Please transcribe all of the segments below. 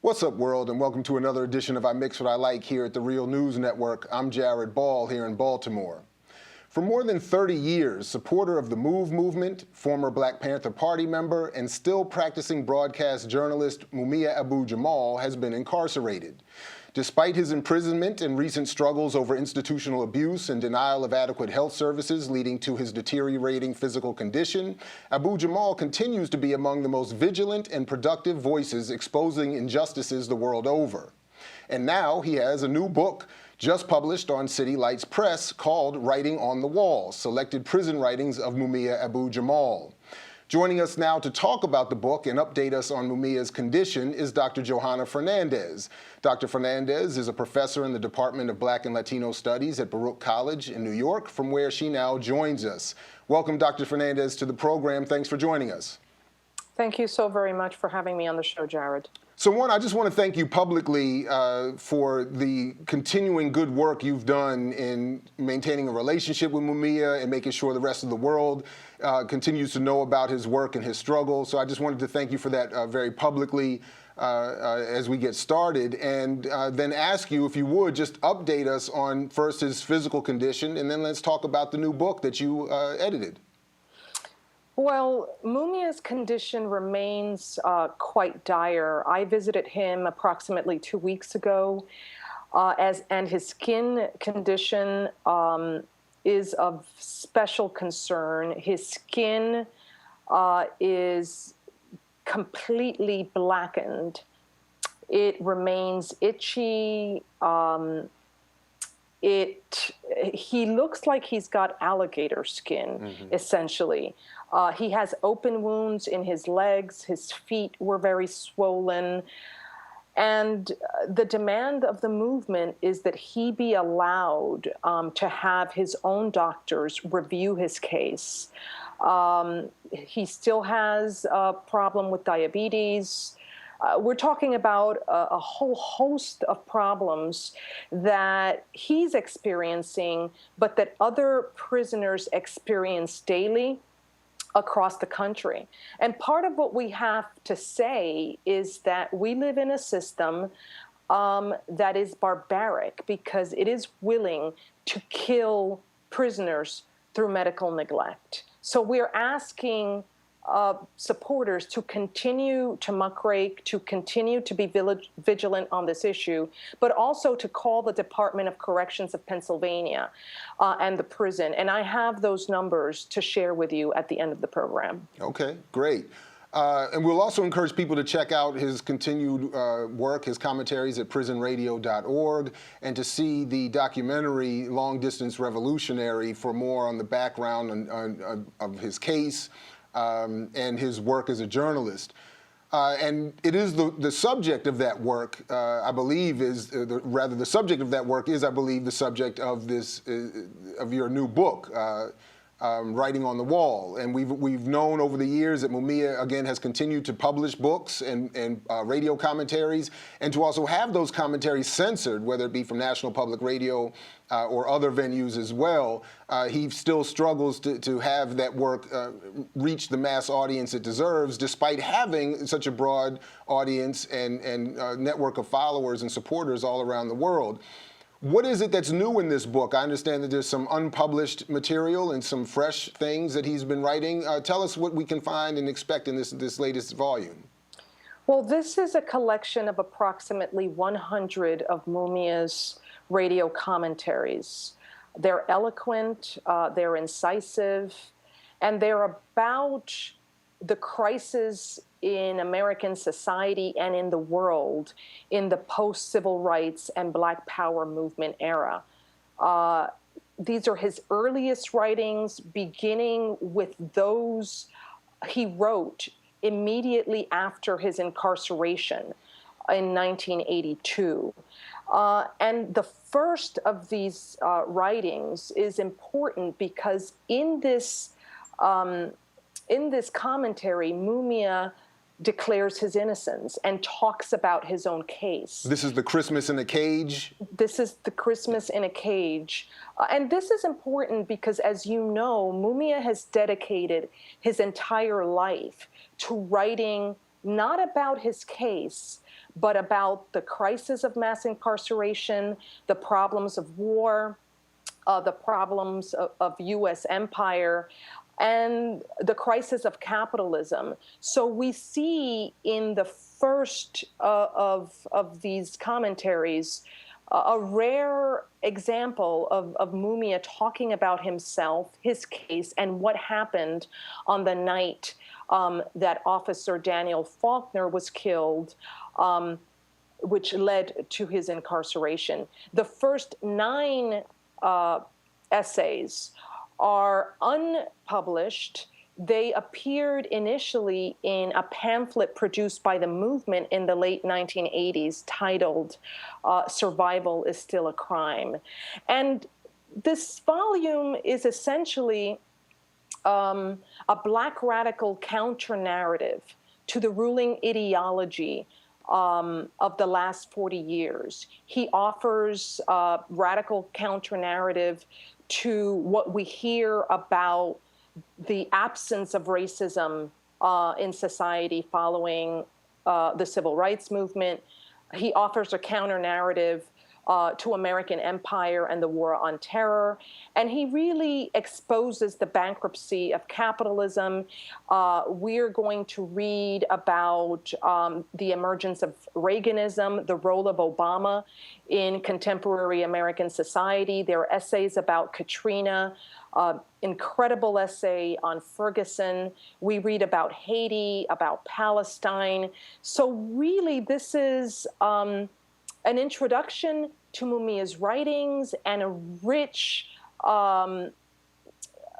What's up, world, and welcome to another edition of I Mix What I Like here at the Real News Network. I'm Jared Ball here in Baltimore. For more than 30 years, supporter of the MOVE movement, former Black Panther Party member, and still practicing broadcast journalist Mumia Abu-Jamal has been incarcerated. Despite his imprisonment and recent struggles over institutional abuse and denial of adequate health services leading to his deteriorating physical condition, Abu-Jamal continues to be among the most vigilant and productive voices exposing injustices the world over. And now he has a new book just published on City Lights Press called Writing on the Wall, Selected Prison Writings of Mumia Abu-Jamal. Joining us now to talk about the book and update us on Mumia's condition is Dr. Johanna Fernandez. Dr. Fernandez is a professor in the Department of Black and Latino Studies at Baruch College in New York, from where she now joins us. Welcome, Dr. Fernandez, to the program. Thanks for joining us. Thank you so very much for having me on the show, Jared. So one, I just want to thank you publicly for the continuing good work you've done in maintaining a relationship with Mumia and making sure the rest of the world continues to know about his work and his struggle. So I just wanted to thank you for that very publicly as we get started, and then ask you, if you would, just update us on first his physical condition, and then let's talk about the new book that you edited. Well, Mumia's condition remains quite dire. I visited him approximately 2 weeks ago, and his skin condition is of special concern. His skin is completely blackened. It remains itchy. He looks like he's got alligator skin, essentially. He has open wounds in his legs. His feet were very swollen. And the demand of the movement is that he be allowed to have his own doctors review his case. He still has a problem with diabetes. We're talking about a whole host of problems that he's experiencing, but that other prisoners experience daily across the country. And part of what we have to say is that we live in a system that is barbaric because it is willing to kill prisoners through medical neglect. So we're asking supporters to continue to muckrake, to continue to be vigilant on this issue, but also to call the Department of Corrections of Pennsylvania and the prison. And I have those numbers to share with you at the end of the program. Okay, great. And we'll also encourage people to check out his continued work, his commentaries at prisonradio.org, and to see the documentary Long Distance Revolutionary for more on the background of his case and his work as a journalist. And it is the subject of that work, I believe, the subject of that work is, I believe, the subject of this, of your new book, Writing on the Wall. And we've known over the years that Mumia, again, has continued to publish books and radio commentaries, and to also have those commentaries censored, whether it be from National Public Radio or other venues as well. He still struggles to have that work reach the mass audience it deserves, despite having such a broad audience and network of followers and supporters all around the world. What is it that's new in this book? I understand that there's some unpublished material and some fresh things that he's been writing. Tell us what we can find and expect in this latest volume. Well, this is a collection of approximately 100 of Mumia's radio commentaries. They're eloquent, they're incisive, and they're about the crisis in American society and in the world in the post-civil rights and Black Power movement era. These are his earliest writings, beginning with those he wrote immediately after his incarceration in 1982. And the first of these writings is important because in this commentary, Mumia declares his innocence and talks about his own case. This is the Christmas in a Cage? This is the Christmas in a Cage. And this is important because, as you know, Mumia has dedicated his entire life to writing not about his case, but about the crisis of mass incarceration, the problems of war, the problems of U.S. empire, and the crisis of capitalism. So we see in the first of these commentaries a rare example of Mumia talking about himself, his case, and what happened on the night that Officer Daniel Faulkner was killed, which led to his incarceration. The first 9 essays are unpublished. They appeared initially in a pamphlet produced by the movement in the late 1980s titled Survival is Still a Crime. And this volume is essentially a Black radical counter-narrative to the ruling ideology of the last 40 years. He offers a radical counter-narrative to what we hear about the absence of racism in society following the civil rights movement. He offers a counter-narrative to American empire and the war on terror. And he really exposes the bankruptcy of capitalism. We're going to read about the emergence of Reaganism, the role of Obama in contemporary American society. There are essays about Katrina, incredible essay on Ferguson. We read about Haiti, about Palestine. So really, this is an introduction to Mumia's writings and a rich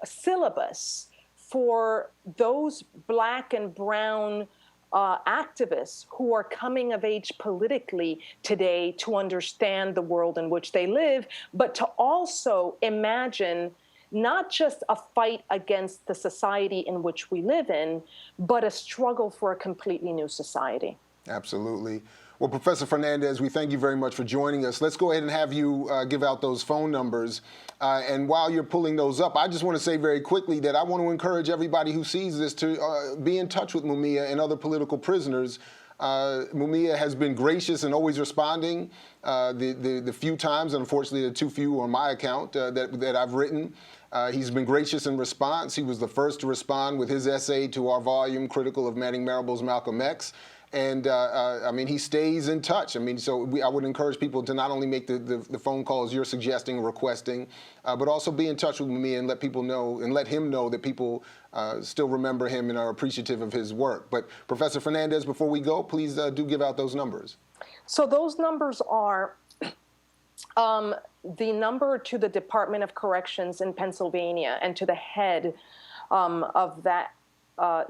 syllabus for those Black and brown activists who are coming of age politically today to understand the world in which they live, but to also imagine not just a fight against the society in which we live in, but a struggle for a completely new society. Absolutely. Well, Professor Fernandez, we thank you very much for joining us. Let's go ahead and have you give out those phone numbers. And while you're pulling those up, I just want to say very quickly that I want to encourage everybody who sees this to be in touch with Mumia and other political prisoners. Mumia has been gracious and always responding the few times, and unfortunately the too few on my account that I've written. He's been gracious in response. He was the first to respond with his essay to our volume, critical of Manning Marable's Malcolm X. And I mean, he stays in touch. I mean, so I would encourage people to not only make the phone calls you're suggesting or requesting, but also be in touch with me and let people know and let him know that people still remember him and are appreciative of his work. But Professor Fernandez, before we go, please do give out those numbers. So those numbers are the number to the Department of Corrections in Pennsylvania, and to the head of that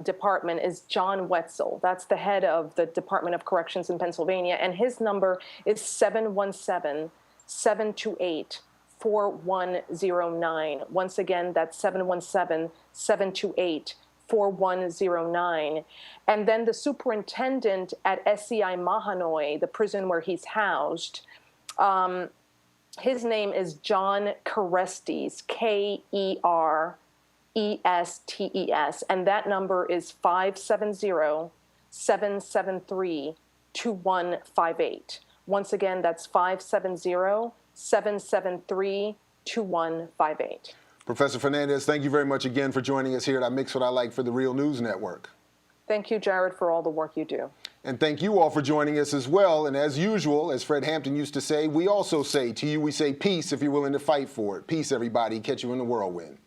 department is John Wetzel. That's the head of the Department of Corrections in Pennsylvania, and his number is 717-728-4109. Once again, that's 717-728-4109. And then the superintendent at SEI Mahanoy, the prison where he's housed, his name is John Kerestes, Kerestes, and that number is 570-773-2158. Once again, that's 570-773-2158. Professor Fernandez, thank you very much again for joining us here at I Mix What I Like for the Real News Network. Thank you, Jared, for all the work you do. And thank you all for joining us as well. And as usual, as Fred Hampton used to say, we also say to you, we say peace if you're willing to fight for it. Peace, everybody. Catch you in the whirlwind.